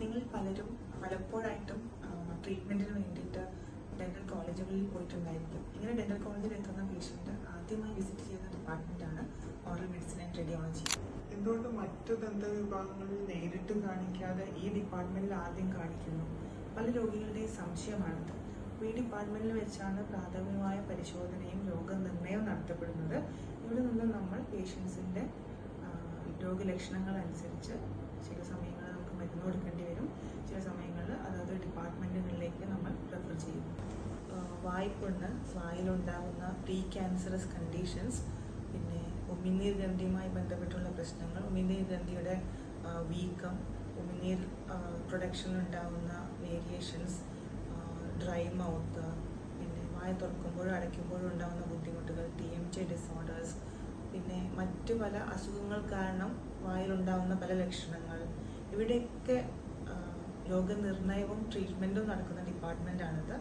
നിങ്ങൾ പലരും പലപ്പോഴായിട്ടും ട്രീറ്റ്മെന്റിന് വേണ്ടിയിട്ട് ഡെന്റൽ കോളേജുകളിൽ പോയിട്ടുണ്ടായിരിക്കും. ഇങ്ങനെ ഡെന്റൽ കോളേജിൽ എത്തുന്ന പേഷ്യന്റ് ആദ്യമായി വിസിറ്റ് ചെയ്യുന്ന ഡിപ്പാർട്ട്മെന്റാണ് ഓറൽ മെഡിസിൻ ആൻഡ് റേഡിയോളജി. എന്തുകൊണ്ട് മറ്റു ദന്ത വിഭാഗങ്ങളിൽ നേരിട്ട് കാണിക്കാതെ ഈ ഡിപ്പാർട്ട്മെന്റിൽ ആദ്യം കാണിക്കുന്നു? പല രോഗികളുടെയും സംശയമാണിത്. ഈ ഡിപ്പാർട്ട്മെന്റിൽ വെച്ചാണ് പ്രാഥമികമായ പരിശോധനയും രോഗനിർണയവും നടത്തപ്പെടുന്നത്. ഇവിടെ നിന്ന് നമ്മൾ പേഷ്യൻസിന്റെ രോഗലക്ഷണങ്ങൾ അനുസരിച്ച് ചില സമയങ്ങളിൽ നമുക്ക് മരുന്ന് കൊടുക്കേണ്ടി വരും, ചില സമയങ്ങളിൽ അതായത് ഡിപ്പാർട്ട്മെന്റുകളിലേക്ക് നമ്മൾ റെഫർ ചെയ്യും. വായ്പുണ്ണ്, വായിലുണ്ടാകുന്ന പ്രീ ക്യാൻസറസ് കണ്ടീഷൻസ്, പിന്നെ ഉമിനീർ ഗ്രന്ഥിയുമായി ബന്ധപ്പെട്ടുള്ള പ്രശ്നങ്ങൾ, ഉമിനീർ ഗ്രന്ഥിയുടെ വീക്കം, ഉമിനീർ പ്രൊഡക്ഷനിലുണ്ടാകുന്ന വേരിയേഷൻസ്, ഡ്രൈ മൗത്ത്, പിന്നെ വായ തുറക്കുമ്പോഴും അടയ്ക്കുമ്പോഴും ഉണ്ടാകുന്ന ബുദ്ധിമുട്ടുകൾ, TMJ ഡിസോർഡേഴ്സ്, പിന്നെ മറ്റു പല അസുഖങ്ങൾ കാരണം വായിലുണ്ടാകുന്ന പല ലക്ഷണങ്ങൾ, ഇവിടെയൊക്കെ രോഗനിർണയവും ട്രീറ്റ്മെൻറ്റും നടക്കുന്ന ഡിപ്പാർട്ട്മെൻറ്റാണിത്.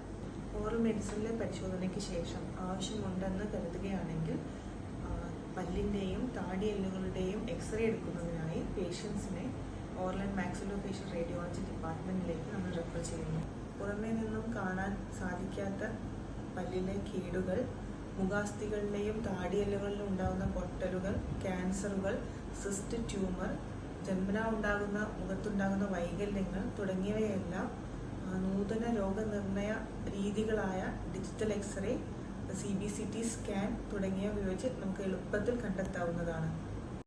ഓറൽ മെഡിസിനിലെ പരിശോധനയ്ക്ക് ശേഷം ആവശ്യമുണ്ടെന്ന് കരുതുകയാണെങ്കിൽ പല്ലിൻ്റെയും താടിയെല്ലുകളുടെയും എക്സ്റേ എടുക്കുന്നതിനായി പേഷ്യൻസിനെ ഓറൽ ആൻഡ് മാക്സിലോഫേഷ്യൽ റേഡിയോളജി ഡിപ്പാർട്ട്മെൻറ്റിലേക്ക് നമ്മൾ റെഫർ ചെയ്യുന്നു. പുറമേ നിന്നും കാണാൻ സാധിക്കാത്ത പല്ലിലെ കേടുകൾ, മുഖാസ്ഥികളിലെയും താടിയെല്ലുകളിലും ഉണ്ടാകുന്ന പൊട്ടലുകൾ, ക്യാൻസറുകൾ, സിസ്റ്റ് ട്യൂമർ, ജന്മനാ ഉണ്ടാകുന്ന മുഖത്തുണ്ടാകുന്ന വൈകല്യങ്ങൾ തുടങ്ങിയവയെല്ലാം നൂതന രോഗനിർണയ രീതികളായ ഡിജിറ്റൽ എക്സ്റേ, CBCT സ്കാൻ തുടങ്ങിയവ ഉപയോഗിച്ച് നമുക്ക് എളുപ്പത്തിൽ കണ്ടെത്താവുന്നതാണ്.